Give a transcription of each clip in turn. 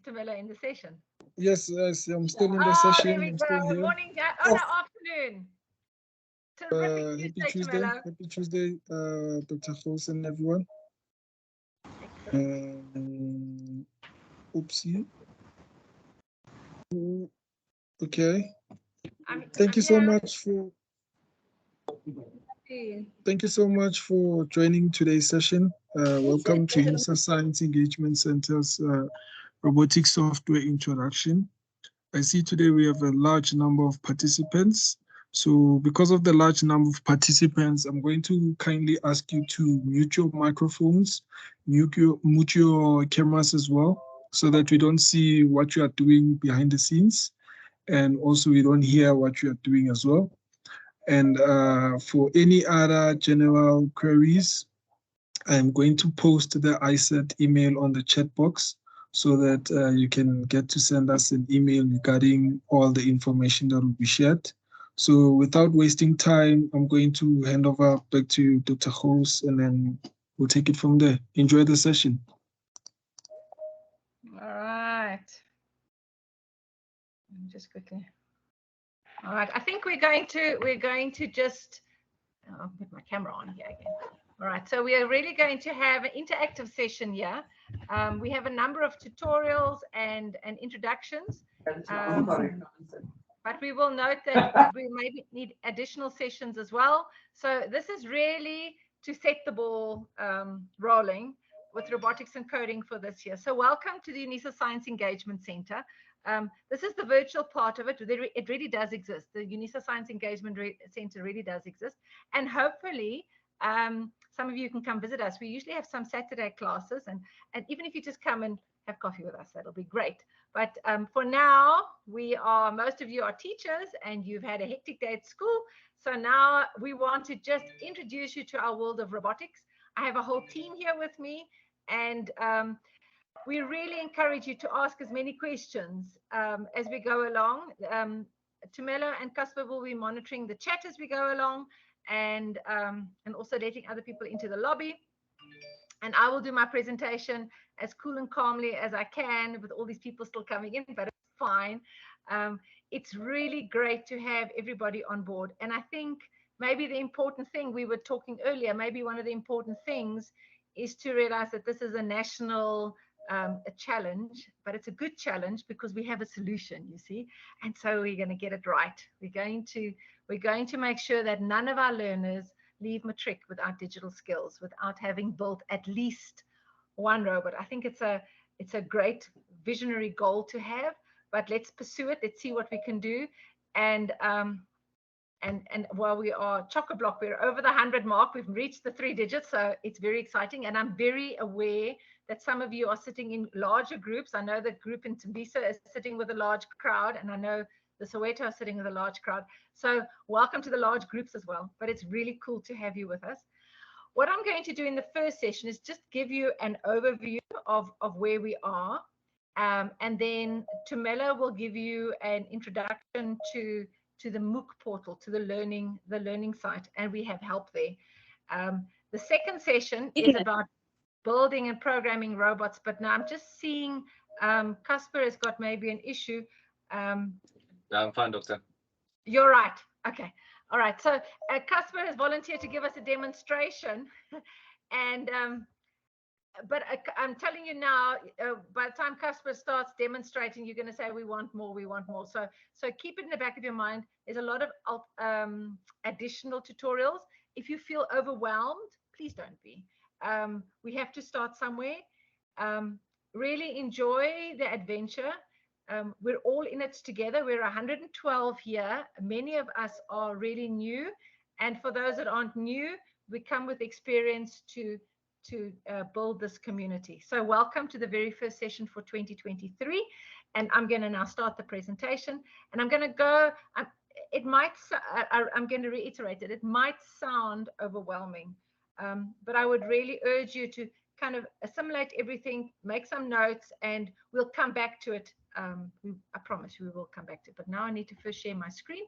Tamela, in the session? Yes, yes, I'm still in the Oh, session. there we I'm go. still Good here. morning, no, afternoon. Terrific Happy Tuesday, Tuesday. Tamela. Happy Tuesday, Dr. Host and everyone. Oopsie. Okay. Thank you so much for joining today's session. Welcome to USEC Science Engagement Center's Robotics Software Introduction. I see today we have a large number of participants. So because of the large number of participants, I'm going to kindly ask you to mute your microphones, mute your cameras as well, so that we don't see what you are doing behind the scenes. And also we don't hear what you are doing as well. And for any other general queries, I'm going to post the ISET email on the chat box so that you can get to send us an email regarding all the information that will be shared. So without wasting time, I'm going to hand over back to you, Dr. Host, and then we'll take it from there. Enjoy the session. All right. Just quickly. All right. I think we're going to just, I'll put my camera on here again. All right. So we are really going to have an interactive session here. We have a number of tutorials and introductions. But we will note that we maybe need additional sessions as well. So this is really to set the ball rolling with robotics and coding for this year. So welcome to the UNISA Science Engagement Center. This is the virtual part of it. It really does exist. The UNISA Science Engagement Center really does exist. And hopefully, some of you can come visit us. We usually have some Saturday classes. And even if you just come and have coffee with us, that'll be great. But for now, most of you are teachers and you've had a hectic day at school. So now we want to just introduce you to our world of robotics. I have a whole team here with me, and we really encourage you to ask as many questions as we go along. Tamela and Casper will be monitoring the chat as we go along, and also letting other people into the lobby. And I will do my presentation as cool and calmly as I can with all these people still coming in, but it's fine. It's really great to have everybody on board. And I think maybe the important thing, we were talking earlier, maybe one of the important things is to realize that this is a national a challenge, but it's a good challenge because we have a solution, you see. And so we're going to get it right. We're going to make sure that none of our learners leave matric without digital skills, without having built at least one robot. I think it's a great visionary goal to have, but let's pursue it. Let's see what we can do. And while we are chock-a-block, we're over the 100 mark. We've reached the 3 digits, so it's very exciting. And I'm very aware that some of you are sitting in larger groups. I know the group in Tembisa is sitting with a large crowd, and I know the Soweto are sitting with a large crowd. So welcome to the large groups as well. But it's really cool to have you with us. What I'm going to do in the first session is just give you an overview of where we are. And then Tamela will give you an introduction to the MOOC portal, to the learning site, and we have help there. The second session is about building and programming robots, but now I'm just seeing Casper has got maybe an issue. I'm fine, Doctor. You're right. Okay. All right. So Casper has volunteered to give us a demonstration, and but I'm telling you now, by the time Casper starts demonstrating, you're going to say, we want more, we want more. So keep it in the back of your mind. There's a lot of additional tutorials. If you feel overwhelmed, please don't be. We have to start somewhere. Really enjoy the adventure. We're all in it together. We're 112 here. Many of us are really new. And for those that aren't new, we come with experience to build this community. So welcome to the very first session for 2023. And I'm going to now start the presentation. And I'm going to go, I'm going to reiterate it. It might sound overwhelming, but I would really urge you to kind of assimilate everything, make some notes, and we'll come back to it. I promise we will come back to it. But now I need to first share my screen,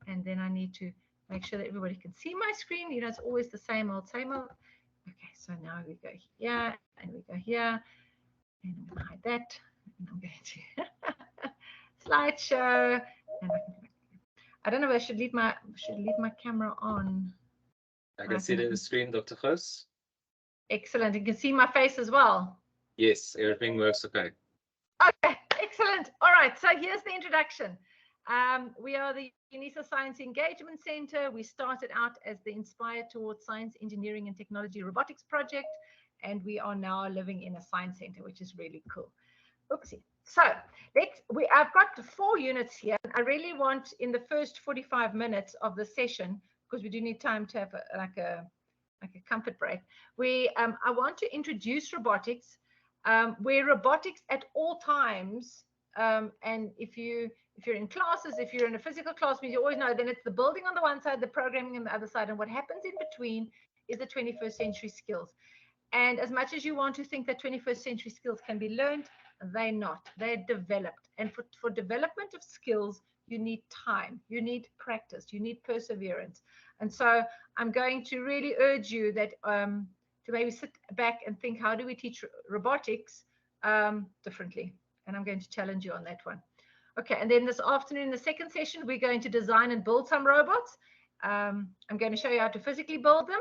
and then I need to make sure that everybody can see my screen. You know, it's always the same old, same old. Okay, so now we go here, and we go here, and we'll hide that. I'm going to slideshow. And I don't know if I should leave my camera on. I can see it in the screen, Dr. Gous. Excellent. You can see my face as well. Yes, everything works okay. Okay, excellent. All right, so here's the introduction. We are the UNISA Science Engagement Center. We started out as the Inspired Towards Science, Engineering and Technology Robotics project, and we are now living in a science center, which is really cool. Oopsie. So I've got 4 units here. I really want in the first 45 minutes of the session, because we do need time to have a comfort break. I want to introduce robotics, where robotics at all times, and if you're in classes, if you're in a physical class, you always know then it's the building on the one side, the programming on the other side, and what happens in between is the 21st century skills. And as much as you want to think that 21st century skills can be learned, they're not. They're developed. And for development of skills, you need time, you need practice, you need perseverance. And so I'm going to really urge you that to maybe sit back and think, how do we teach robotics differently? And I'm going to challenge you on that one. Okay, and then this afternoon, the second session, we're going to design and build some robots. I'm going to show you how to physically build them.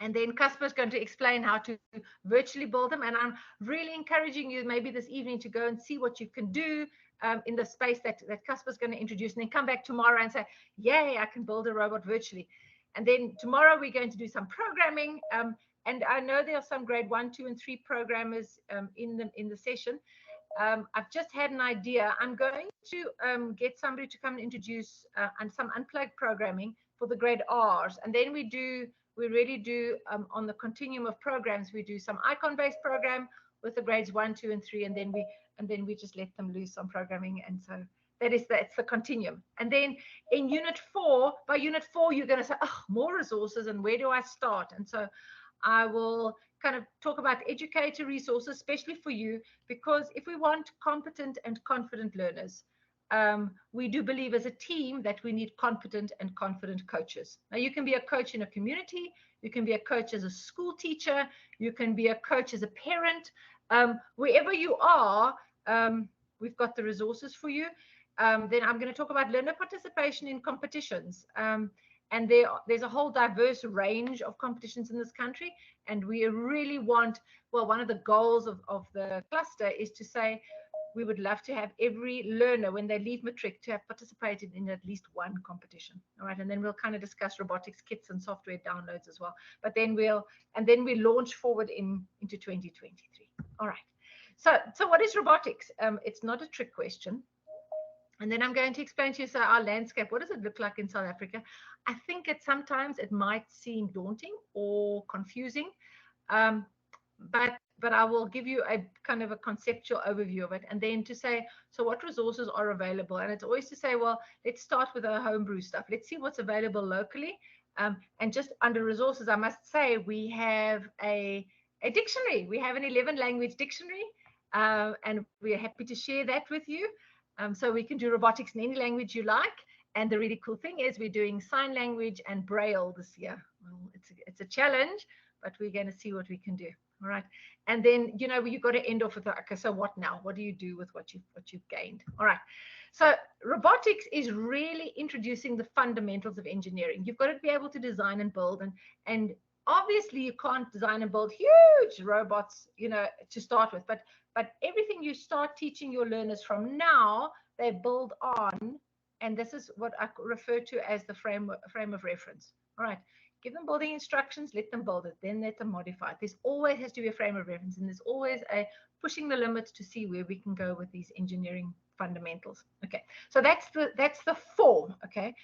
And then Casper's going to explain how to virtually build them. And I'm really encouraging you maybe this evening to go and see what you can do in the space that Casper's going to introduce, and then come back tomorrow and say, yay, I can build a robot virtually. And then tomorrow we're going to do some programming. And I know there are some grade 1, 2, and 3 programmers in the session. I've just had an idea. I'm going to get somebody to come and introduce some unplugged programming for the grade R's. And then we really do on the continuum of programs, we do some icon-based program with the grades 1, 2, and 3, and then we just let them loose on programming. And so that's the continuum. And then in unit 4, by unit 4, you're going to say, oh, more resources, and where do I start? And so I will kind of talk about educator resources, especially for you, because if we want competent and confident learners, we do believe as a team that we need competent and confident coaches. Now, you can be a coach in a community, you can be a coach as a school teacher, you can be a coach as a parent. Wherever you are, we've got the resources for you. Then I'm going to talk about learner participation in competitions. And there's a whole diverse range of competitions in this country. And we really want, well, one of the goals of the cluster is to say, we would love to have every learner, when they leave matric, to have participated in at least one competition. All right, and then we'll kind of discuss robotics kits and software downloads as well. But then we launch forward into 2023. All right. So what is robotics? It's not a trick question. And then I'm going to explain to you, so our landscape, what does it look like in South Africa? I think sometimes it might seem daunting or confusing, but I will give you a kind of a conceptual overview of it, and then to say, so what resources are available? And it's always to say, well, let's start with our homebrew stuff. Let's see what's available locally. And just under resources, I must say, we have a dictionary. We have an 11-language dictionary, and we're happy to share that with you. So we can do robotics in any language you like. And the really cool thing is we're doing sign language and Braille this year. Well, it's a challenge, but we're going to see what we can do. All right. And then, you've got to end off with, okay, so what now? What do you do with what you've gained? All right. So robotics is really introducing the fundamentals of engineering. You've got to be able to design and build. And obviously you can't design and build huge robots, to start with. But everything you start teaching your learners from now, they build on. And this is what I refer to as the frame of reference. All right. Give them building instructions, let them build it, then let them modify it. There's always has to be a frame of reference, and there's always a pushing the limits to see where we can go with these engineering fundamentals. Okay, so that's the form. Okay,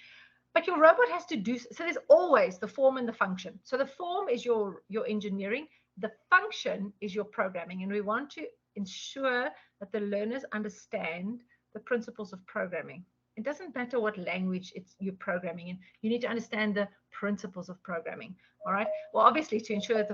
but your robot has to do, so there's always the form and the function. So the form is your engineering, the function is your programming, and we want to ensure that the learners understand the principles of programming. It doesn't matter what language you're programming in. You need to understand the principles of programming. All right. Well, obviously, to ensure that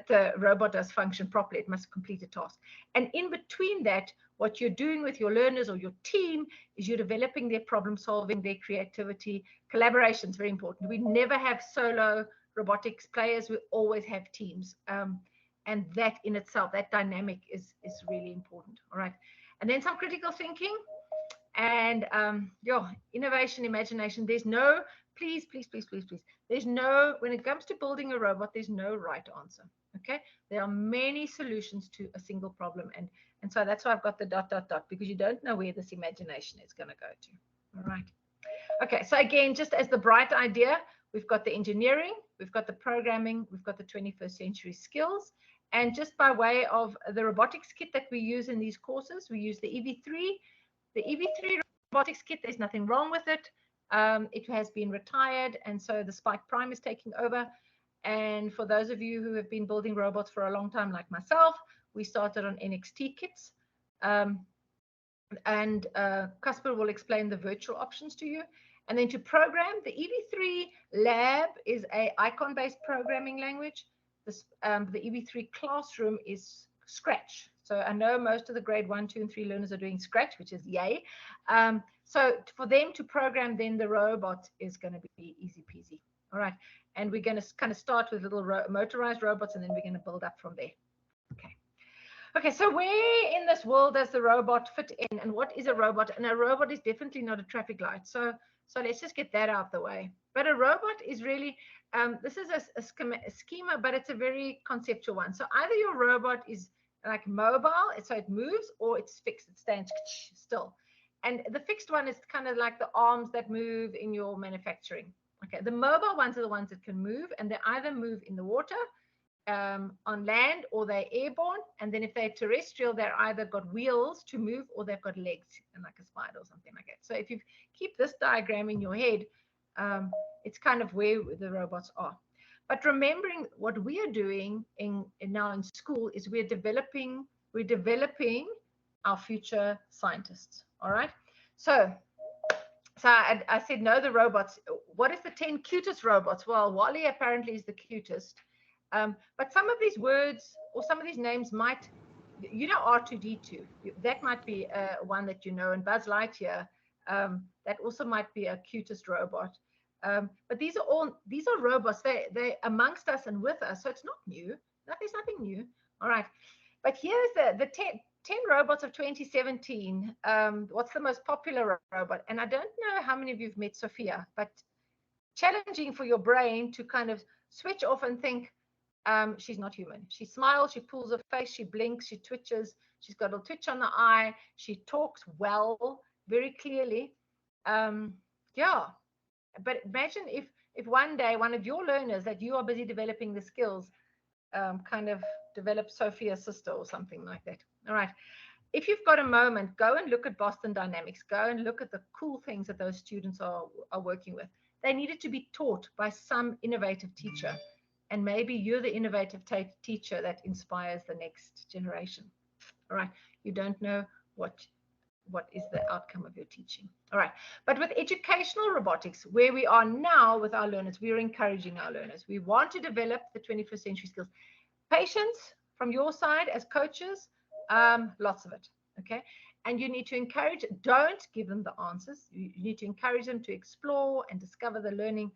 the robot does function properly, it must complete a task. And in between that, what you're doing with your learners or your team is you're developing their problem solving, their creativity. Collaboration is very important. We never have solo robotics players. We always have teams. And that in itself, that dynamic is really important. All right. And then some critical thinking and innovation, imagination. There's no, please, there's no, when it comes to building a robot, there's no right answer. Okay. There are many solutions to a single problem. And so that's why I've got the ... because you don't know where this imagination is going to go to. All right. Okay. So again, just as the bright idea, we've got the engineering, we've got the programming, we've got the 21st century skills. And just by way of the robotics kit that we use in these courses, we use the EV3. The EV3 robotics kit, there's nothing wrong with it. It has been retired, and so the Spike Prime is taking over. And for those of you who have been building robots for a long time, like myself, we started on NXT kits. Casper will explain the virtual options to you. And then to program, the EV3 Lab is a icon-based programming language. The EV3 Classroom is Scratch. So I know most of the grade 1, 2, and 3 learners are doing Scratch, which is yay. So for them to program, then the robot is going to be easy peasy. All right. And we're going to kind of start with little motorized robots, and then we're going to build up from there. Okay. Okay, so where in this world does the robot fit in, and what is a robot? And a robot is definitely not a traffic light. So let's just get that out the way. But a robot is really, this is a schema, but it's a very conceptual one. So either your robot is like mobile, so it moves, or it's fixed, it stands still. And the fixed one is kind of like the arms that move in your manufacturing. Okay, the mobile ones are the ones that can move, and they either move in the water, on land, or they're airborne. And then if they're terrestrial, they're either got wheels to move, or they've got legs, and like a spider or something like that. So if you keep this diagram in your head, it's kind of where the robots are. But remembering what we are doing now in school is we're developing our future scientists. All right. So I said, no, the robots. What is the 10 cutest robots? Well, Wally apparently is the cutest. But some of these words or some of these names might, R2D2, that might be one that you know, and Buzz Lightyear, that also might be a cutest robot. But these are robots. They're amongst us and with us, so it's not new. There's nothing new. All right. But here's the 10 robots of 2017. What's the most popular robot? And I don't know how many of you have met Sophia, but challenging for your brain to kind of switch off and think, she's not human. She smiles, she pulls her face, she blinks, she twitches, she's got a twitch on the eye, she talks well, very clearly. But imagine if one day one of your learners that you are busy developing the skills kind of develop Sophia's sister or something like that. All right. If you've got a moment, go and look at Boston Dynamics. Go and look at the cool things that those students are working with. They needed to be taught by some innovative teacher. And maybe you're the innovative teacher that inspires the next generation. All right. You don't know what is the outcome of your teaching. All right. But with educational robotics, where we are now with our learners, we are encouraging our learners. We want to develop the 21st century skills. Patience from your side as coaches, lots of it. Okay. And you need to encourage, don't give them the answers. You need to encourage them to explore and discover the learning.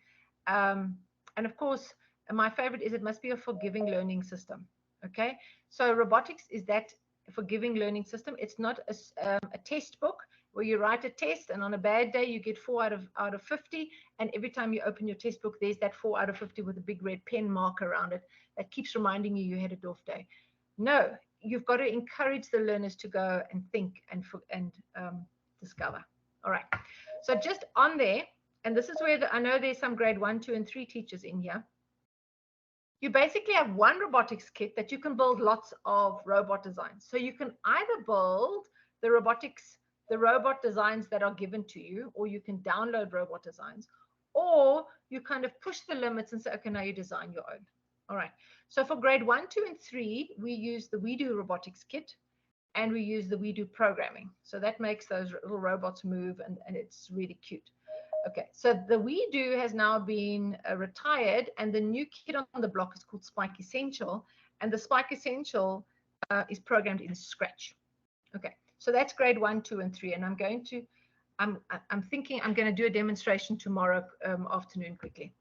And of course, my favorite is it must be a forgiving learning system. Okay. So robotics is that forgiving learning system. It's not a test book where you write a test and on a bad day you get 4 out of 50, and every time you open your test book there's that 4 out of 50 with a big red pen mark around it that keeps reminding you had a off day. No, you've got to encourage the learners to go and think and discover. All right. So just on there, and this is where I know there's some grade 1, 2, and 3 teachers in here. You basically have one robotics kit that you can build lots of robot designs. So you can either build the robot designs that are given to you, or you can download robot designs, or you kind of push the limits and say, okay, now you design your own. All right. So for grade 1, 2, and 3, we use the We Do robotics kit, and we use the We Do programming. So that makes those little robots move, and it's really cute. Okay, so the We Do has now been retired, and the new kit on the block is called Spike Essential, and the Spike Essential is programmed in Scratch. Okay, so that's grade 1, 2, and 3, and I'm thinking I'm going to do a demonstration tomorrow afternoon quickly.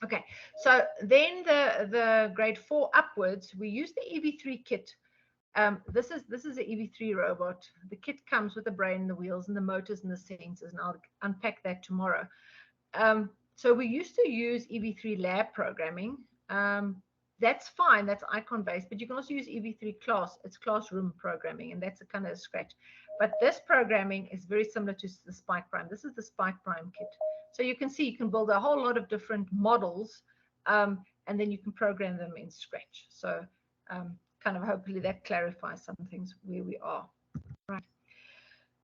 Okay, so then the grade 4 upwards, we use the EV3 kit. This is an EV3 robot. The kit comes with the brain, the wheels, and the motors and the sensors, and I'll unpack that tomorrow. So we used to use EV3 lab programming. That's fine, that's icon based, but you can also use EV3 class. It's classroom programming, and that's a kind of a scratch. But this programming is very similar to the Spike Prime. This is the Spike Prime kit. So you can see you can build a whole lot of different models, and then you can program them in Scratch. So kind of hopefully that clarifies some things where we are. Right.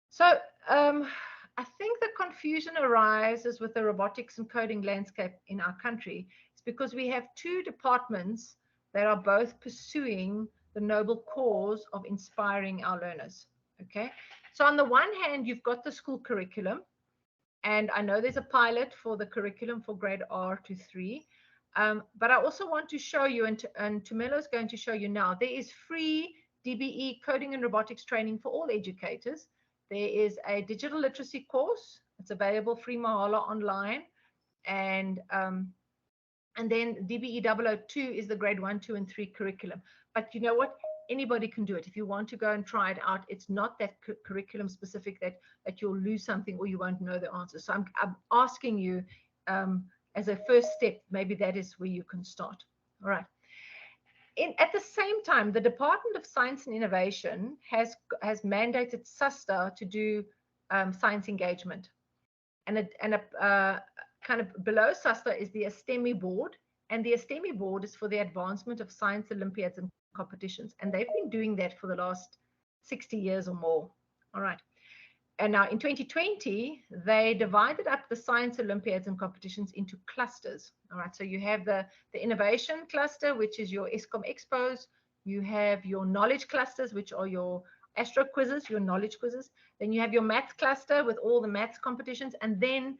So I think the confusion arises with the robotics and coding landscape in our country. It's because we have two departments that are both pursuing the noble cause of inspiring our learners. Okay, so on the one hand, you've got the school curriculum, and I know there's a pilot for the curriculum for grade R to 3. But I also want to show you, and Tumelo is going to show you now, there is free DBE coding and robotics training for all educators. There is a digital literacy course. It's available free Mahala online. And then DBE 002 is the grade 1, 2, and 3 curriculum. But you know what? Anybody can do it. If you want to go and try it out, it's not that curriculum specific that you'll lose something or you won't know the answer. So I'm asking you, as a first step, maybe that is where you can start. All right. At the same time, the Department of Science and Innovation has mandated SASTA to do science engagement. And kind of below SASTA is the ASTEMI board. And the ASTEMI board is for the advancement of science Olympiads and competitions. And they've been doing that for the last 60 years or more. All right. And now in 2020, they divided up the science Olympiads and competitions into clusters. All right, so you have the innovation cluster, which is your ESCOM expos. You have your knowledge clusters, which are your astro quizzes, your knowledge quizzes. Then you have your maths cluster with all the maths competitions. And then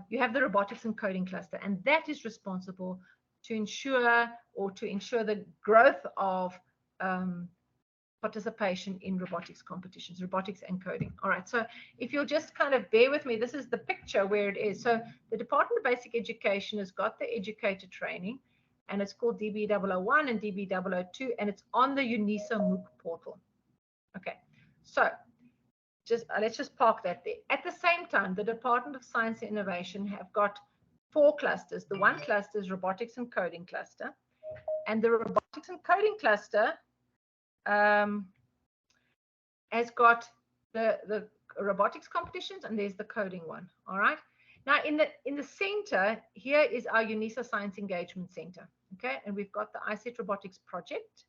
you have the robotics and coding cluster. And that is responsible to ensure the growth of participation in robotics competitions, robotics and coding. All right, so if you'll just kind of bear with me, this is the picture where it is. So the Department of Basic Education has got the educator training, and it's called DB 001 and DB 002, and it's on the UNISA MOOC portal. Okay, so let's just park that there. At the same time, the Department of Science and Innovation have got 4 clusters. The one cluster is robotics and coding cluster, and the robotics and coding cluster has got the robotics competitions, and there's the coding one. All right. Now in the center here is our UNISA Science Engagement Center. Okay, and we've got the ICET Robotics project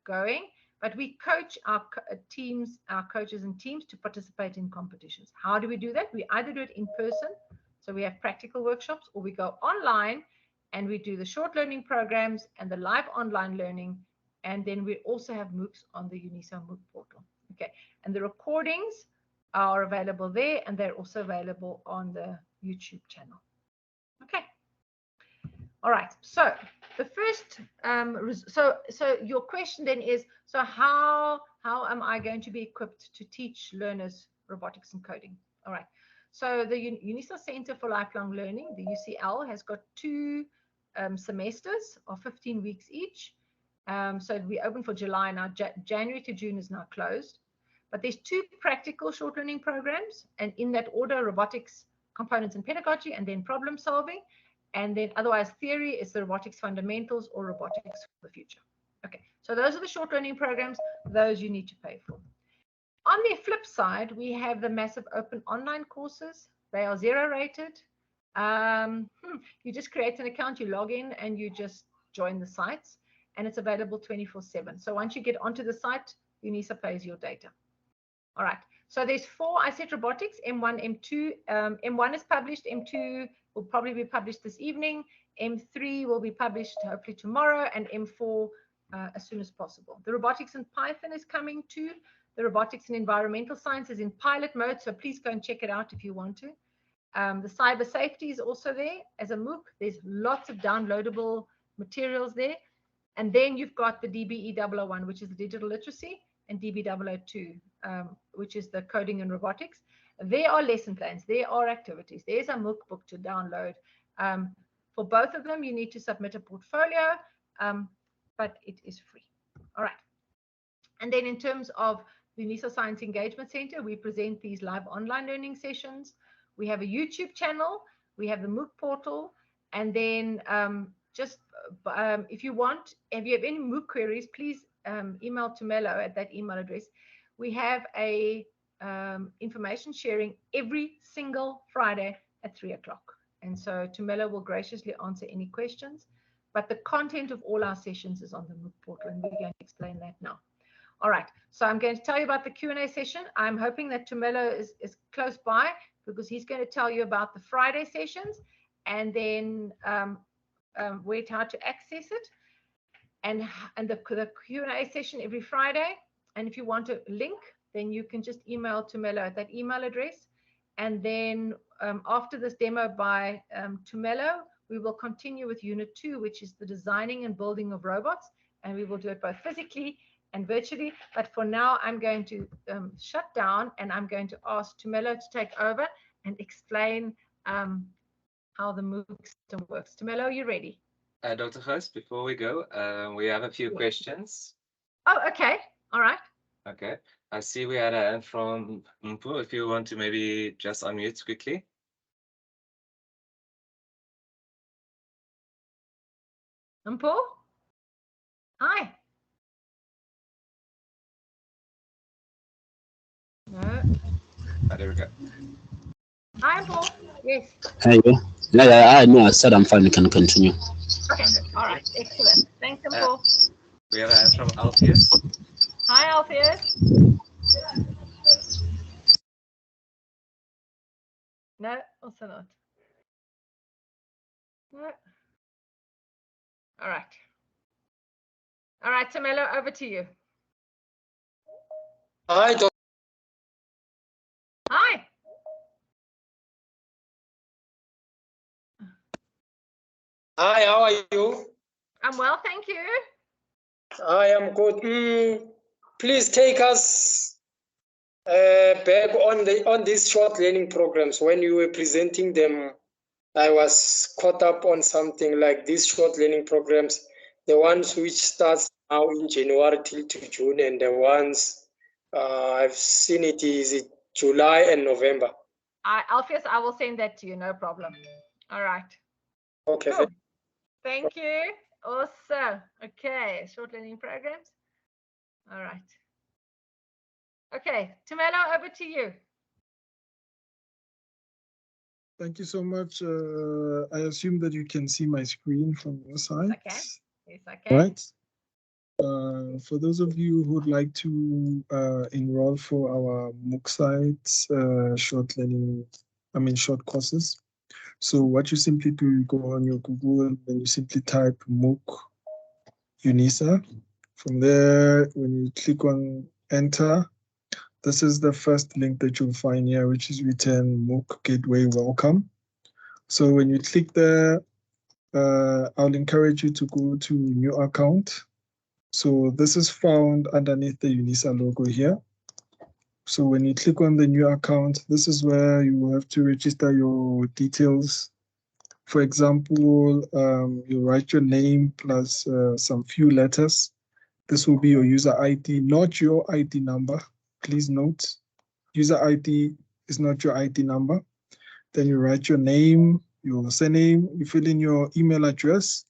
going, but we coach our teams, our coaches and teams to participate in competitions. How do we do that? We either do it in person, so we have practical workshops, or we go online and we do the short learning programs and the live online learning. And then we also have MOOCs on the UNISA MOOC portal. Okay, and the recordings are available there, and they're also available on the YouTube channel. Okay. All right. So the first, so your question then is, so how am I going to be equipped to teach learners robotics and coding? All right. So the UNISA Center for Lifelong Learning, the UCL, has got 2 semesters of 15 weeks each. So we open for July now. January to June is now closed. But there's 2 practical short learning programs, and in that order, robotics, components and pedagogy, and then problem solving. And then otherwise theory is the robotics fundamentals or robotics for the future. Okay, so those are the short learning programs. Those you need to pay for. On the flip side, we have the massive open online courses. They are 0 rated. You just create an account, you log in, and you just join the sites. And it's available 24/7. So once you get onto the site, UNISA pays your data. All right. So there's 4 ICET Robotics, M1, M2. M1 is published. M2 will probably be published this evening. M3 will be published hopefully tomorrow, and M4 as soon as possible. The robotics in Python is coming too. The robotics in environmental science is in pilot mode, so please go and check it out if you want to. The cyber safety is also there as a MOOC. There's lots of downloadable materials there. And then you've got the DBE 001, which is the digital literacy, and DB 002, which is the coding and robotics. There are lesson plans. There are activities. There's a MOOC book to download. For both of them, you need to submit a portfolio, but it is free. All right. And then in terms of the UNISA Science Engagement Center, we present these live online learning sessions. We have a YouTube channel, we have the MOOC portal, and then if you want, if you have any MOOC queries, please email Tumelo at that email address. We have a information sharing every single Friday at 3 o'clock. And so Tumelo will graciously answer any questions, but the content of all our sessions is on the MOOC portal, and we're going to explain that now. All right, so I'm going to tell you about the Q&A session. I'm hoping that Tumelo is close by, because he's going to tell you about the Friday sessions, and then how to access it, and the Q&A session every Friday. And if you want a link, then you can just email Tumelo at that email address. And then after this demo by Tumelo, we will continue with Unit 2, which is the designing and building of robots. And we will do it both physically and virtually. But for now, I'm going to shut down, and I'm going to ask Tumelo to take over and explain how the MOOC system works. Tumelo, are you ready? Dr. Host, before we go, we have a few questions. Oh, okay. All right. Okay. I see we had a hand from Mpu. If you want to maybe just unmute quickly. Mpu? Hi. No. Oh, there we go. Hi, Mpu. Yes. Hey, yeah, I know. I said I'm fine. We can continue. Okay. All right. Excellent. Thanks, Mpu. We have a hand from Alpheus. Hi, Alpheus. No, also not. No. All right. All right, Tumelo, over to you. Hi, Dr. Hi. Hi, how are you? I'm well, thank you. I am good. Please take us back on these short learning programs. When you were presenting them, I was caught up on something like these short learning programs, the ones which starts now in January till to June, and the ones I've seen it is July and November. Alpheus, I will send that to you, no problem. All right. Okay. Cool. Thank you. Awesome. Okay, short learning programs. All right. Okay, Tumelo, over to you. Thank you so much. I assume that you can see my screen from your side. Okay. Yes, I can. Right. For those of you who would like to enroll for our MOOC sites, short courses. So what you simply do, you go on your Google and you simply type MOOC UNISA. From there, when you click on enter, this is the first link that you'll find here, which is written MOOC Gateway Welcome. So when you click there, I'll encourage you to go to New Account. So this is found underneath the UNISA logo here. So when you click on the New Account, this is where you will have to register your details. For example, you write your name plus some few letters. This will be your user ID, not your ID number. Please note, user ID is not your ID number. Then you write your name, your surname, you fill in your email address.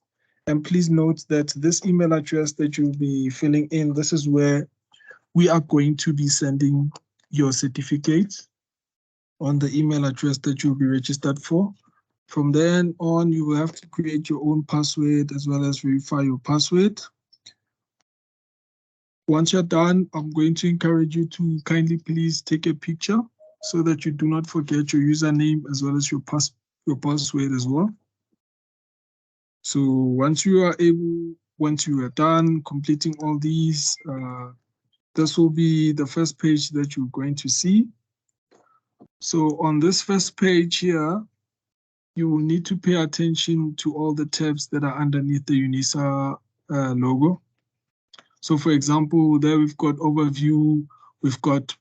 And please note that this email address that you'll be filling in, this is where we are going to be sending your certificates on the email address that you'll be registered for. From then on, you will have to create your own password as well as verify your password. Once you're done, I'm going to encourage you to kindly please take a picture so that you do not forget your username as well as your password as well. So once you are done completing all these, this will be the first page that you're going to see. So on this first page here, you will need to pay attention to all the tabs that are underneath the UNISA logo. So for example, there we've got overview, we've got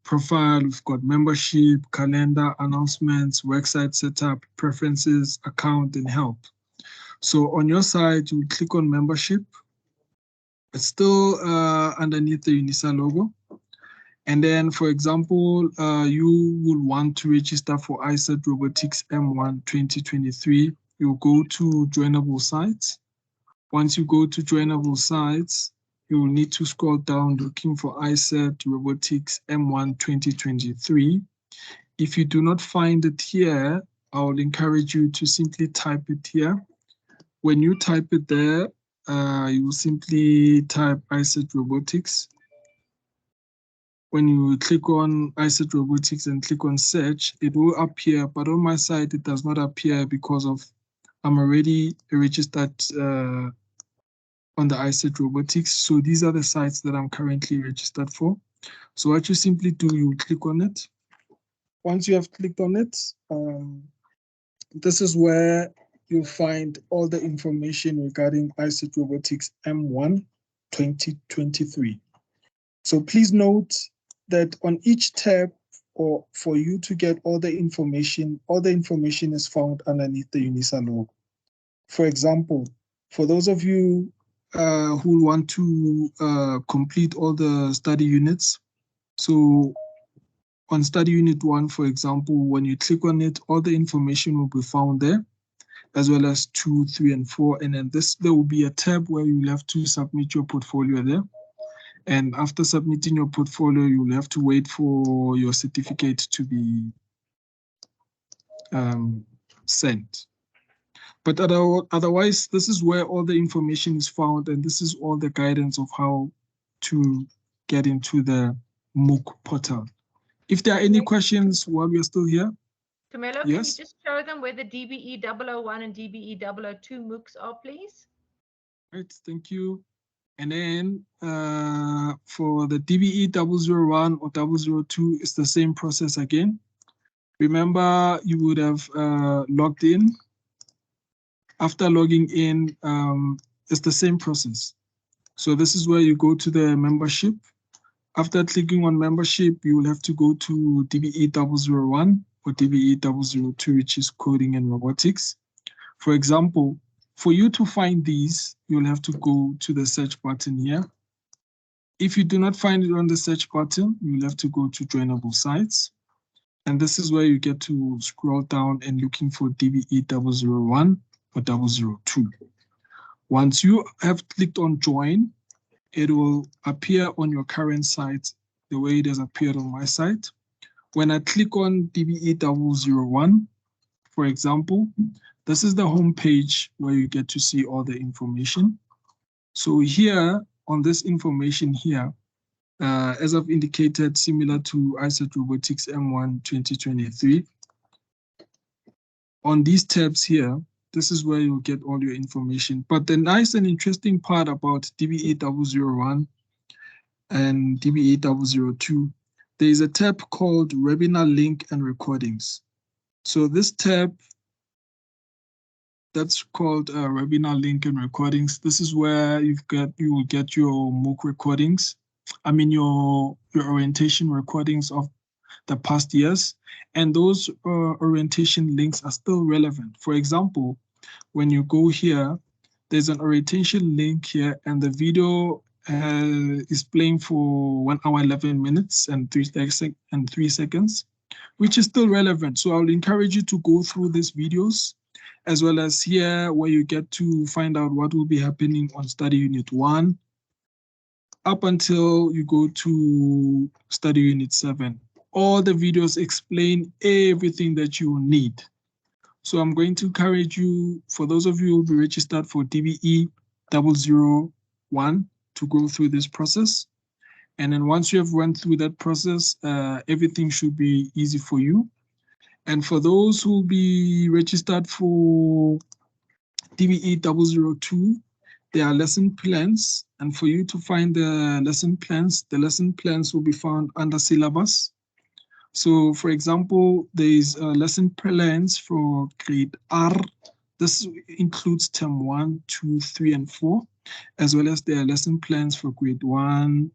profile, we've got membership, calendar, announcements, worksite setup, preferences, account, and help. So on your side, you click on membership. It's still underneath the UNISA logo. And then, for example, you will want to register for ISET Robotics M1 2023. You'll go to joinable sites. Once you go to joinable sites, you will need to scroll down looking for ISET Robotics M1 2023. If you do not find it here, I will encourage you to simply type it here. When you type it there, you will simply type ISET Robotics. When you click on ISET Robotics and click on search, it will appear, but on my side, it does not appear because of I'm already registered on the ISET Robotics. So these are the sites that I'm currently registered for. So what you simply do, you click on it. Once you have clicked on it, this is where you'll find all the information regarding ISET Robotics M1 2023. So please note that on each tab, or for you to get all the information is found underneath the UNISA logo. For example, for those of you who want to complete all the study units, so on study unit 1, for example, when you click on it, all the information will be found there, as well as 2, 3, and 4. And then there will be a tab where you will have to submit your portfolio there. And after submitting your portfolio, you will have to wait for your certificate to be sent. But otherwise, this is where all the information is found, and this is all the guidance of how to get into the MOOC portal. If there are any questions while we are still here. Camelo, yes? Can you just show them where the DBE 001 and DBE 002 MOOCs are, please? Right, thank you. And then for the DBE 001 or 002, it's the same process again. Remember, you would have logged in. After logging in, it's the same process. So this is where you go to the membership. After clicking on membership, you will have to go to DBE 001 or DBE 002, which is coding and robotics. For example, for you to find these, you'll have to go to the search button here. If you do not find it on the search button, you'll have to go to joinable sites. And this is where you get to scroll down and looking for DBE 001 or 002. Once you have clicked on join, it will appear on your current site the way it has appeared on my site. When I click on DBE 001, for example, this is the home page where you get to see all the information. So here on this information here, as I've indicated, similar to ISET Robotics M1 2023, on these tabs here, this is where you'll get all your information. But the nice and interesting part about DBE 001 and DBE 002, there is a tab called Webinar Link and Recordings. So this tab, that's called Webinar Link and Recordings. This is where you will get your MOOC recordings. I mean your orientation recordings of the past years, and those orientation links are still relevant. For example, when you go here, there's an orientation link here, and the video is playing for 1 hour, 11 minutes and 3 seconds, which is still relevant. So I would encourage you to go through these videos, as well as here where you get to find out what will be happening on study unit 1 up until you go to study unit 7. All the videos explain everything that you need. So I'm going to encourage you, for those of you who will be registered for DBE 001, to go through this process. And then once you have went through that process, everything should be easy for you. And for those who will be registered for DBE 002, there are lesson plans. And for you to find the lesson plans will be found under syllabus. So for example, there is lesson plans for grade R. This includes term 1, 2, 3, and 4, as well as there are lesson plans for grade 1,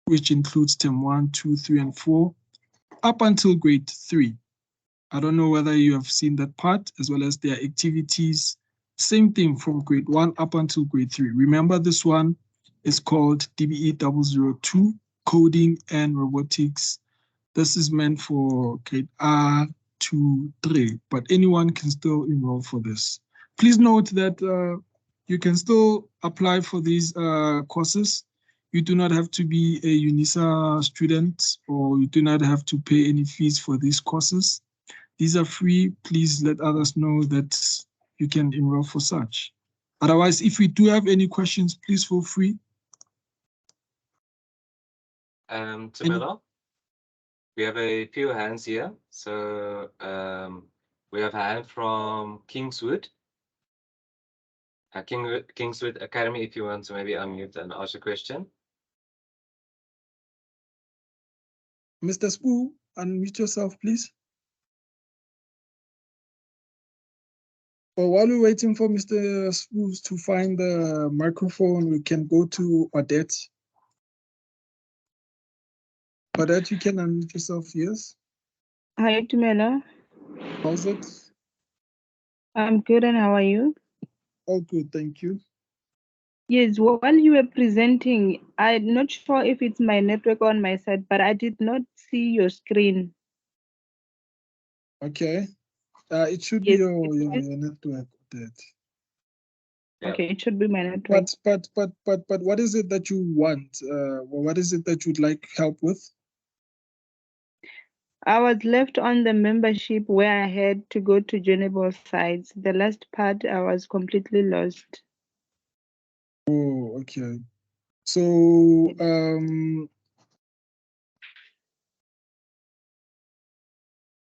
which includes term 1, 2, 3, and 4, up until grade 3. I don't know whether you have seen that part, as well as their activities. Same thing from grade 1 up until grade 3. Remember, this one is called DBE 002, Coding and Robotics. This is meant for grade R to 3, but anyone can still enroll for this. Please note that you can still apply for these courses. You do not have to be a UNISA student, or you do not have to pay any fees for these courses. These are free. Please let others know that you can enroll for such. Otherwise, if we do have any questions, please feel free. Tumelo, we have a few hands here. So we have a hand from Kingswood. Kingswood Academy, if you want to maybe unmute and ask a question. Mr. Spoo, unmute yourself, please. Well, while we're waiting for Mr. Spoo to find the microphone, we can go to Odette. Odette, you can unmute yourself, yes? Hi, Tumelo. How's it? I'm good, and how are you? All good, thank you. Yes, while you were presenting, I'm not sure if it's my network on my side, but I did not see your screen. Okay. It should be Yes, your network, Odette. okay, it should be my network. But what is it that you want? What is it that you'd like help with? I was left on the membership where I had to go to joinable sites. The last part, I was completely lost. Oh, okay. So,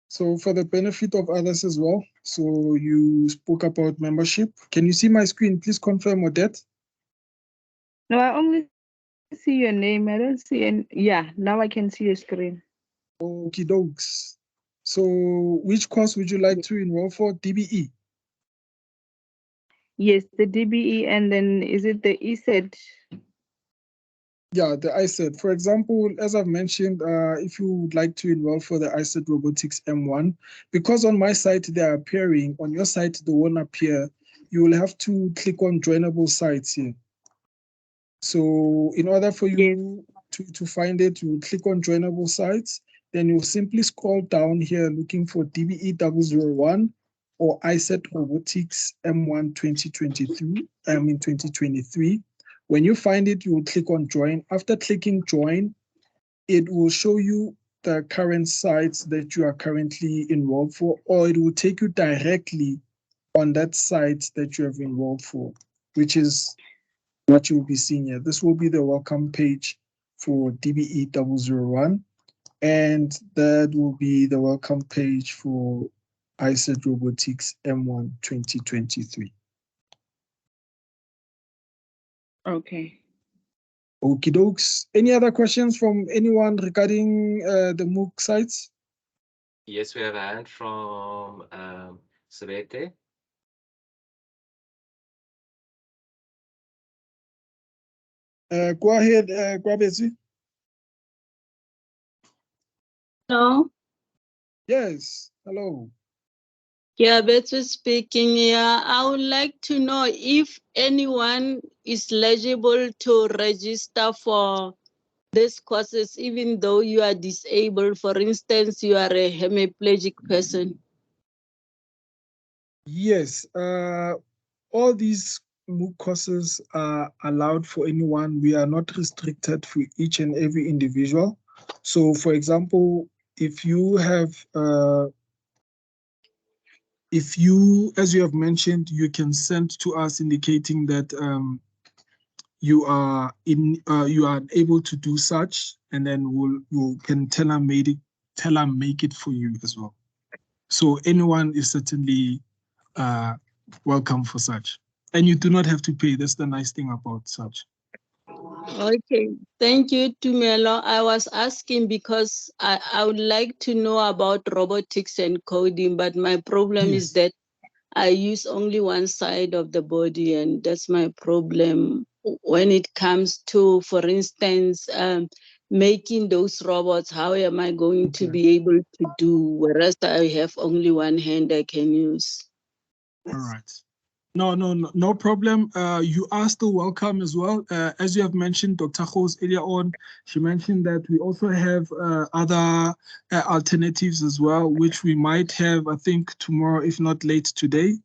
so for the benefit of others as well, so you spoke about membership. Can you see my screen? Please confirm, Odette. No, I only see your name. I don't see any. Yeah, now I can see your screen. Okie dokes. So which course would you like to enroll for? DBE? Yes, the DBE, and then is it the ESET? Yeah, the ISET. For example, as I've mentioned, if you would like to enroll for the ISET Robotics M1, because on my site they are appearing, on your site they won't appear, you will have to click on joinable sites here. So in order for you to find it, you click on joinable sites, then you'll simply scroll down here looking for DBE 001 or ISET Robotics M1 2023. When you find it, you will click on join. After clicking join, it will show you the current sites that you are currently enrolled for, or it will take you directly on that site that you have enrolled for, which is what you will be seeing here. This will be the welcome page for DBE 001, and that will be the welcome page for ISET Robotics M1 2023. Okay. Okie dokes. Any other questions from anyone regarding the MOOC sites? Yes, we have a hand from Sabete. Go ahead, Gwabezi. Hello. Yes, hello. Yeah, Betty speaking. Yeah, I would like to know if anyone is eligible to register for these courses, even though you are disabled. For instance, you are a hemiplegic person. Yes, all these MOOC courses are allowed for anyone. We are not restricted for each and every individual. So, for example, if you have, as you have mentioned, you can send to us indicating that you are able to do such, and then we'll can tailor-make it for you as well. So anyone is certainly welcome for such, and you do not have to pay. That's the nice thing about such. Okay, thank you, Tumelo. I was asking because I would like to know about robotics and coding, but my problem is that I use only one side of the body, and that's my problem when it comes to, for instance, making those robots, how am I going to be able to do, whereas I have only one hand I can use? All right. No problem. You are still welcome as well. As you have mentioned, Dr. Hos earlier on, she mentioned that we also have other alternatives as well, which we might have, I think, tomorrow, if not late today,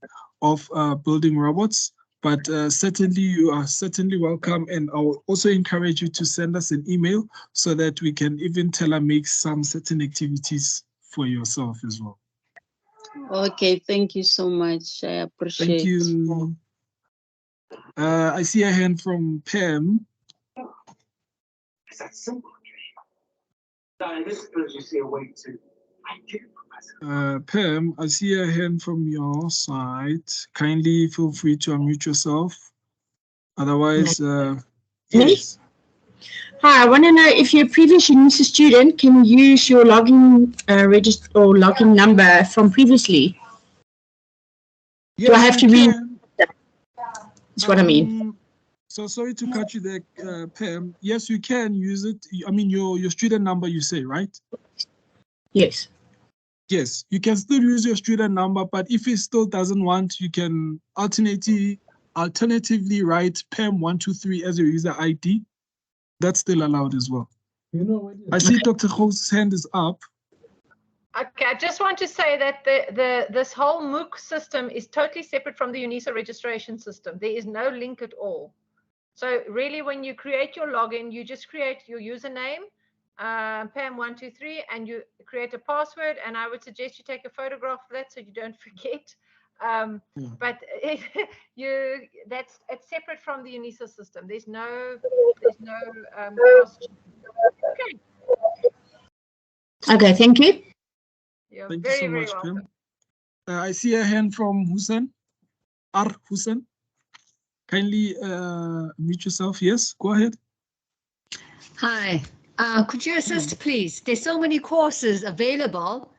of building robots. But certainly, you are certainly welcome. And I will also encourage you to send us an email so that we can even tailor-make some certain activities for yourself as well. Okay, thank you so much. I appreciate. Thank you. I see a hand from Pam. Is that simple? In this you see a way to. Pam, I see a hand from your side. Kindly feel free to unmute yourself. Otherwise, yes. Hi, I want to know if you're a previous UNISA student, can you use your login register or login number from previously? Yes, do I have to read? That's what I mean. So sorry to cut you there, Pam. Yes, you can use it. I mean, your student number, you say, right? Yes. Yes, you can still use your student number, but if it still doesn't want, you can alternatively write PAM123 as your user ID. That's still allowed as well. I see Dr. Kho's hand is up. Okay, I just want to say that this whole MOOC system is totally separate from the UNISA registration system. There is no link at all. So really, when you create your login, you just create your username, PAM123, and you create a password. And I would suggest you take a photograph of that so you don't forget. But it's separate from the UNISA system. There's no cross. Okay. Okay, thank you. You're Thank very, you so very much, welcome. Pam. I see a hand from Hussein. Hussein. Kindly mute yourself. Yes, go ahead. Hi. Could you assist, please? There's so many courses available.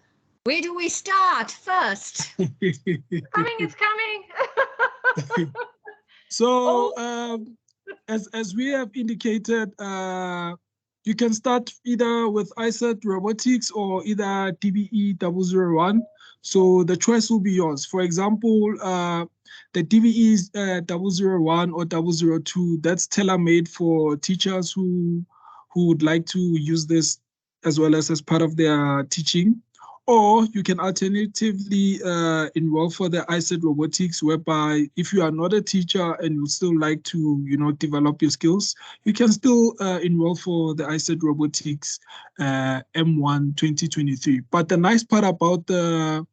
Where do we start first? It's coming. So, as we have indicated, you can start either with ISET Robotics or either DBE 001. So the choice will be yours. For example, the DBE 001 or 002, that's tailor-made for teachers who would like to use this as well as part of their teaching. Or you can alternatively enroll for the ISET Robotics, whereby if you are not a teacher and you still like to, develop your skills, you can still enroll for the ISET Robotics M1 2023. But the nice part about the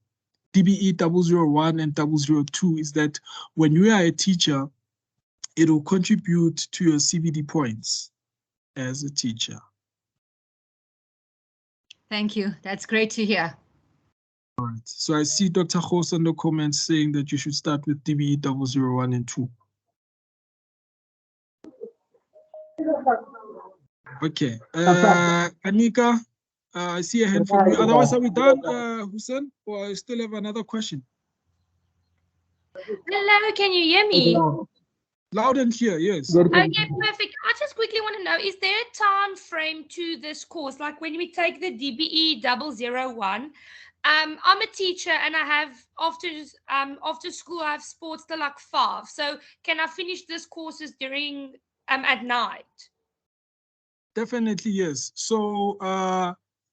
DBE 001 and 002 is that when you are a teacher, it will contribute to your CBD points as a teacher. Thank you. That's great to hear. All right. So I see Dr. Khos in the comments saying that you should start with DBE 001 and 2. Okay. Anika, I see a hand from you. Otherwise, are we done, Hussein? Or I still have another question? Hello, can you hear me? Loud and clear, yes. Okay, perfect. I just quickly want to know, is there a time frame to this course? Like when we take the DBE 001, I'm a teacher and I have after school I have sports till like 5. So can I finish this courses during at night? Definitely yes. So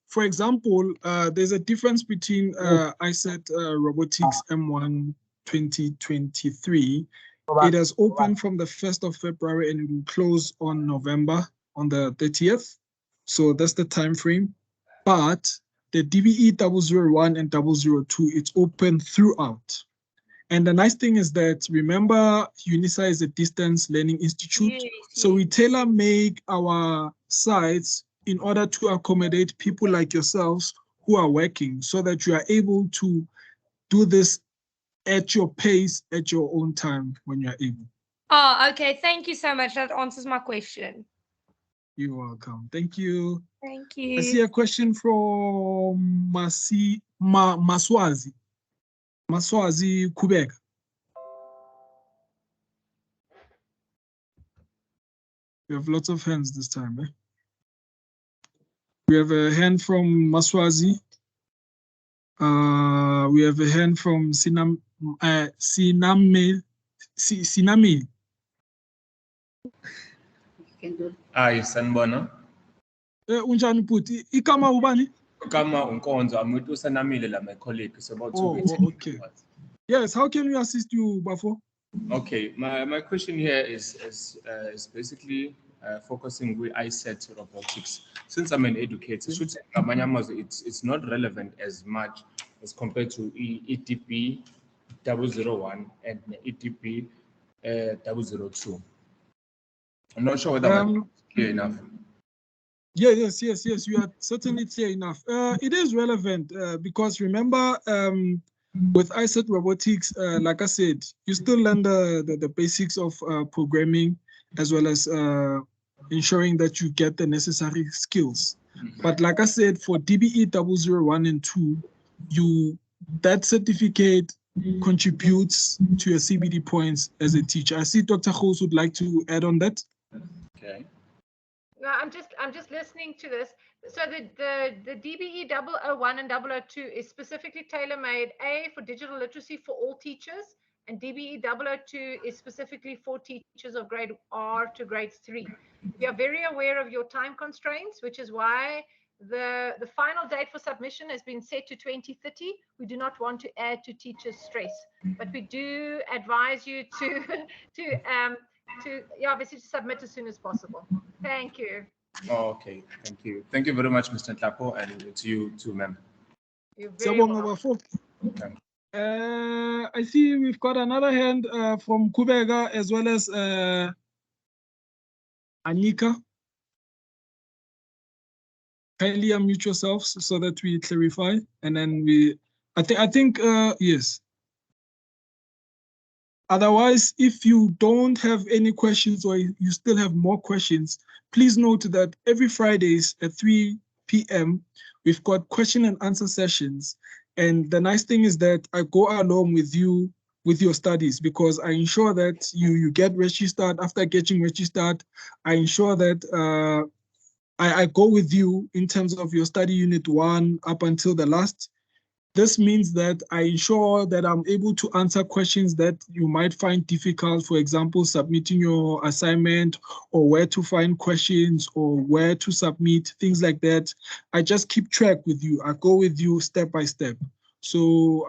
for example, there's a difference between ISET Robotics M1 2023. It has opened from the 1st of February and it will close on November on the 30th. So that's the time frame. But the DBE 001 and 002, it's open throughout. And the nice thing is that, remember, UNISA is a distance learning institute. Yes, so we tailor-make our sites in order to accommodate people like yourselves who are working so that you are able to do this at your pace, at your own time when you're able. Oh, okay. Thank you so much. That answers my question. You're welcome. Thank you. Thank you. I see a question from Maswazi. Maswazi Quebec. We have lots of hands this time, eh? We have a hand from Maswazi. We have a hand from Siname. Hi, Sanbona. Unjani Puti? Ikama ubani? Kama unkonzo, I'm with Usanamile, my colleague. It's about 2 weeks. Okay. Yes, how can we assist you, Bafo? Okay, my question here is basically focusing with ISET robotics. Since I'm an educator, it's not relevant as much as compared to ETP 001 and ETP 002. I'm not sure whether I'm clear enough. Yes, you are certainly clear enough. It is relevant because remember, with ISET robotics, like I said, you still learn the basics of programming as well as ensuring that you get the necessary skills. But like I said, for DBE 001 and 2, that certificate contributes to your CBD points as a teacher. I see Dr. Khos would like to add on that. Okay. No, I'm just listening to this. So the DBE 001 and 002 is specifically tailor-made, for digital literacy for all teachers, and DBE 002 is specifically for teachers of grade R to grade 3. We are very aware of your time constraints, which is why the final date for submission has been set to 2030. We do not want to add to teachers' stress, but we do advise you to obviously to submit as soon as possible. Thank you. Oh, okay, thank you. Thank you very much, Mr. Tlapo, and to you too, ma'am. You're very welcome. I see we've got another hand from Kubega as well as Anika. Kindly unmute yourselves so that we clarify, and then I think yes. Otherwise, if you don't have any questions or you still have more questions, please note that every Fridays at 3 p.m., we've got question and answer sessions. And the nice thing is that I go along with you with your studies because I ensure that you get registered. After getting registered, I ensure that I go with you in terms of your study unit 1 up until the last. This means that I ensure that I'm able to answer questions that you might find difficult, for example, submitting your assignment or where to find questions or where to submit, things like that. I just keep track with you. I go with you step by step. So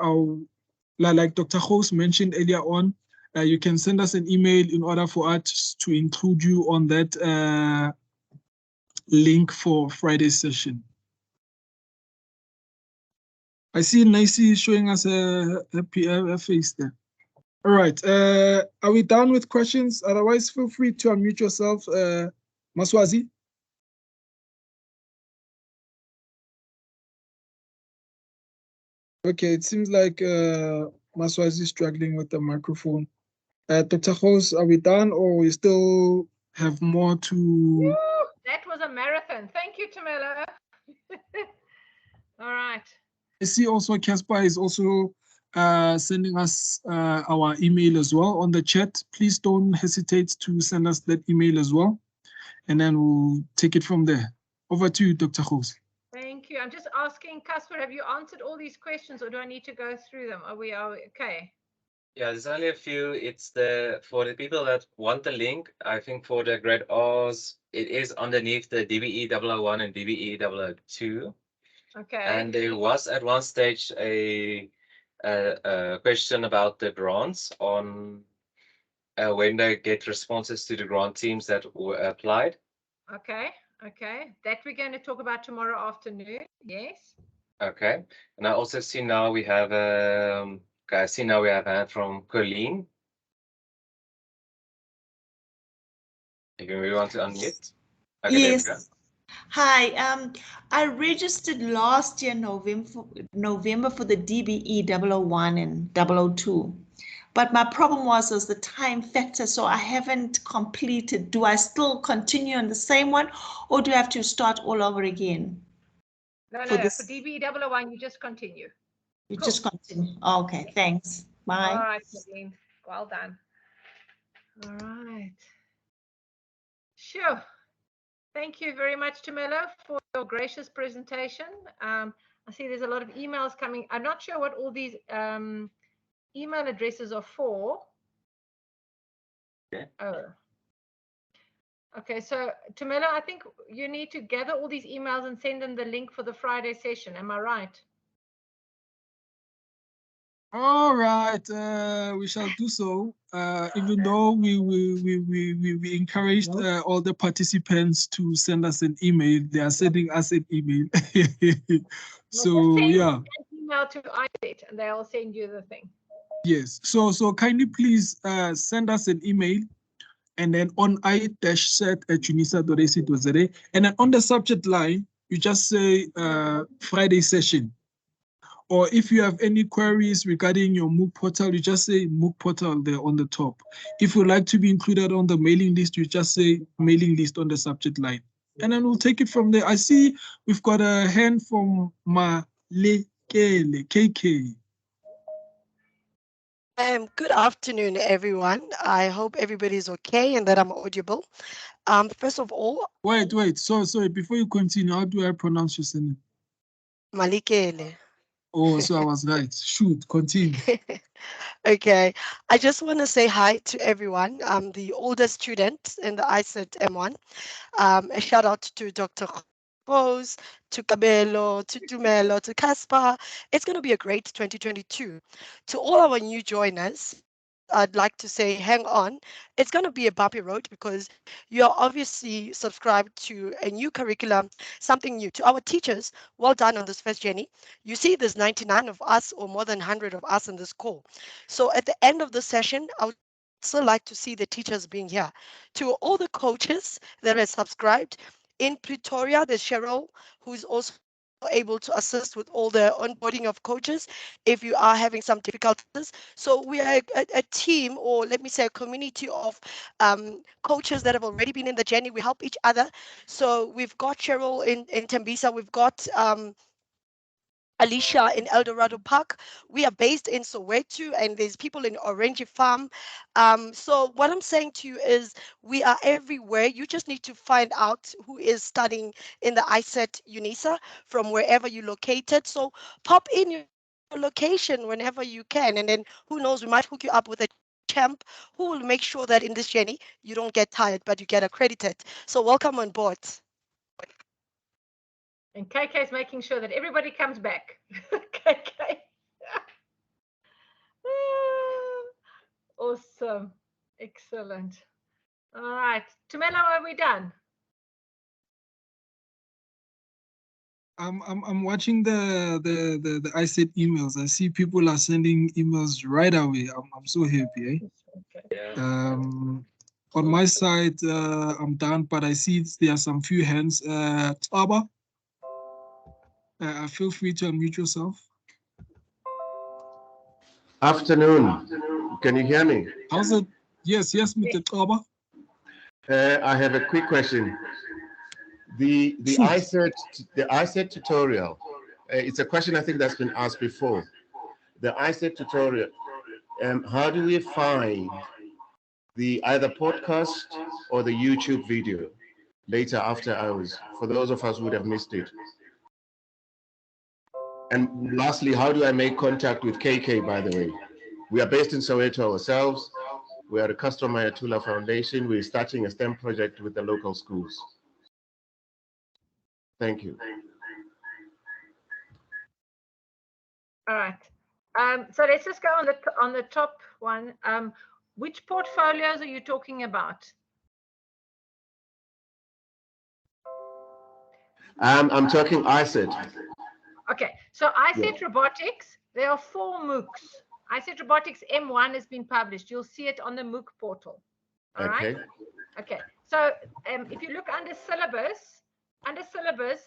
like Dr. Khos mentioned earlier on, you can send us an email in order for us to include you on that link for Friday's session. I see Naisi showing us a face there. All right. Are we done with questions? Otherwise, feel free to unmute yourself, Maswazi. Okay, it seems like Maswazi is struggling with the microphone. Dr. Khos, are we done or we still have more to... Woo, that was a marathon. Thank you, Tamela. All right. I see also Casper is also sending us our email as well on the chat. Please don't hesitate to send us that email as well, and then we'll take it from there. Over to you, Dr. Khos. Thank you. I'm just asking, Casper, have you answered all these questions or do I need to go through them? Are we okay? Yeah, there's only a few. It's for the people that want the link. I think for the grade R's, it is underneath the DBE 001 and DBE 002. Okay. And there was at one stage a question about the grants on when they get responses to the grant teams that were applied. Okay. That we're going to talk about tomorrow afternoon. Yes. Okay. And I also see now we have a hand from Colleen. If you want to unmute. Okay, yes. Hi, I registered last year November for the DBE 001 and 002, but my problem was the time factor, so I haven't completed. Do I still continue on the same one, or do I have to start all over again? No, for DBE 001, you just continue. You just continue. Oh, okay, thanks. Bye. All right, Nadine. Well done. All right. Sure. Thank you very much, Tamela, for your gracious presentation. I see there's a lot of emails coming. I'm not sure what all these email addresses are for. Yeah. Oh. Okay, so Tumelo, I think you need to gather all these emails and send them the link for the Friday session. Am I right? All right, we shall do so. Even though we encouraged all the participants to send us an email, they are sending us an email. So yeah. An email to ISET and they'll send you the thing. Yes. So kindly please send us an email, and then on i-set@unisa.ac.za, and then on the subject line you just say Friday session. Or if you have any queries regarding your MOOC portal, you just say MOOC portal there on the top. If you'd like to be included on the mailing list, you just say mailing list on the subject line. And then we'll take it from there. I see we've got a hand from Malekele, KK. Good afternoon, everyone. I hope everybody's okay and that I'm audible. First of all, Wait. Sorry. Before you continue, how do I pronounce your name? Malikele. Oh, so I was right. Shoot, continue. Okay, I just want to say hi to everyone. I'm the oldest student in the ISET M1. A shout out to Dr. Rose, to Cabello, to Dumelo, to Caspar. It's going to be a great 2022. To all our new joiners, I'd like to say, hang on. It's going to be a bumpy road because you're obviously subscribed to a new curriculum, something new. To our teachers, well done on this first journey. You see, there's 99 of us or more than 100 of us in this call. So at the end of the session, I would still like to see the teachers being here. To all the coaches that are subscribed, in Pretoria, there's Cheryl, who's also able to assist with all the onboarding of coaches if you are having some difficulties. So we are a team, or let me say a community of coaches that have already been in the journey. We help each other. So we've got Cheryl in Tembisa, we've got Alicia in El Dorado Park. We are based in Soweto, and there's people in Orange Farm. So what I'm saying to you is we are everywhere. You just need to find out who is studying in the ISET UNISA from wherever you're located. So pop in your location whenever you can, and then who knows, we might hook you up with a champ who will make sure that in this journey you don't get tired, but you get accredited. So welcome on board. And KK is making sure that everybody comes back. KK. Awesome. Excellent. All right. Tumelo, are we done? I'm watching the ISET emails. I see people are sending emails right away. I'm so happy. On my side, I'm done, but I see there are some few hands. Aba, feel free to unmute yourself. Afternoon. Can you hear me? How's it? Yes, Mr. Aba. I have a quick question. The ISET tutorial. It's a question I think that's been asked before. The ISET tutorial. How do we find the either podcast or the YouTube video later after hours for those of us who would have missed it? And lastly, how do I make contact with KK, by the way? We are based in Soweto ourselves. We are a customer at Tula Foundation. We're starting a STEM project with the local schools. Thank you. All right. So let's just go on the top one. Which portfolios are you talking about? I'm talking ISET. Okay, so ISET Robotics, there are 4 MOOCs. ISET Robotics M1 has been published. You'll see it on the MOOC portal. All right? Okay, so if you look under syllabus,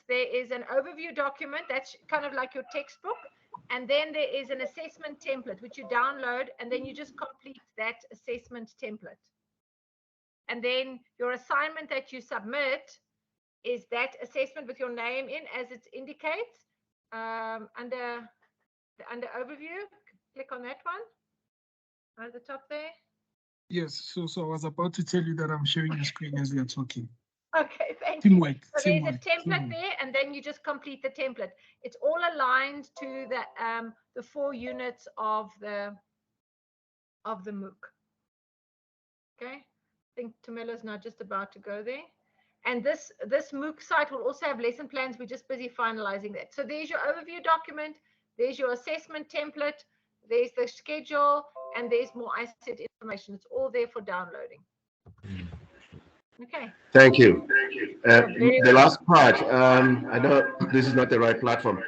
there is an overview document that's kind of like your textbook. And then there is an assessment template, which you download, and then you just complete that assessment template. And then your assignment that you submit is that assessment with your name in, as it indicates. Under overview, click on that one at the top there. Yes, so I was about to tell you that I'm sharing the screen as we are talking. Okay, Thank Teamwork. you. So there's a template there, and then you just complete the template. It's all aligned to the 4 units of the MOOC. Okay, I think Tamila's now just about to go there. And this MOOC site will also have lesson plans. We're just busy finalizing that. So there's your overview document. There's your assessment template. There's the schedule, and there's more ICT information. It's all there for downloading. Okay. Thank you. The last part, I know this is not the right platform.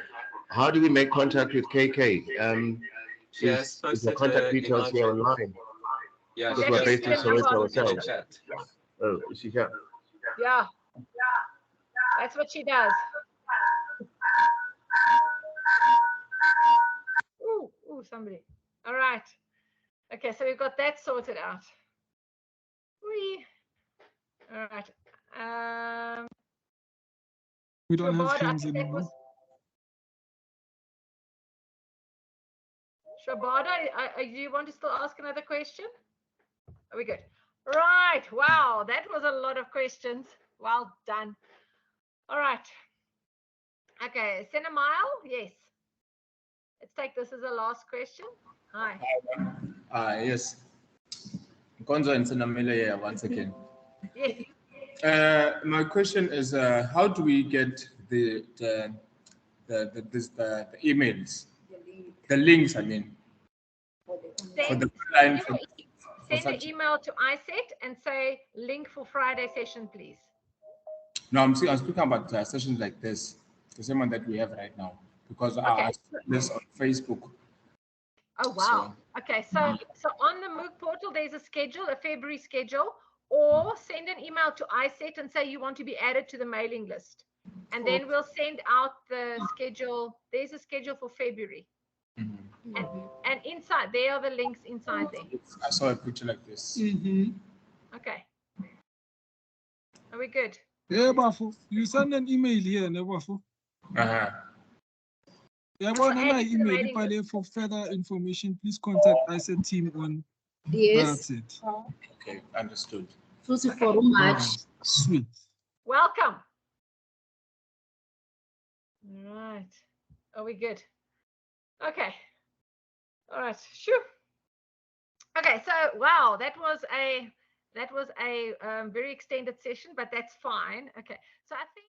How do we make contact with KK? Is the contact details here online? Yeah, because we're based in Soweto ourselves. Oh, is she here? Yeah. That's what she does. Ooh, somebody. All right. Okay, so we've got that sorted out. Whee. All right. We don't have Shabada, hands anymore. Shabada, do you want to still ask another question? Are we good? Right. Wow, that was a lot of questions. Well done. All right. Okay, Senamile, yes. Let's take this as a last question. Hi. Yes. Konzo and Senamile here once again. Yes. My question is, how do we get the emails, the links? I mean, for the online. Send an email to ISET and say link for Friday session, please. No, I'm speaking about sessions like this, the same one that we have right now, because I saw this on Facebook. Oh wow. So, okay, so on the MOOC portal, there's a schedule, a February schedule, or send an email to ISET and say you want to be added to the mailing list, and then we'll send out the schedule. There's a schedule for February. And inside there are the links inside there. I saw a picture like this. Okay. Are we good? Yeah, Bafo. You send an email here, no Bafo. Yeah, well, an email for further information. Please contact ISET team on. Yes. That's it. Okay, understood. Thank you very much. Sweet. Welcome. All right. Are we good? Okay. All right. Shoo. Okay. So wow, that was a very extended session, but that's fine. Okay. So I think.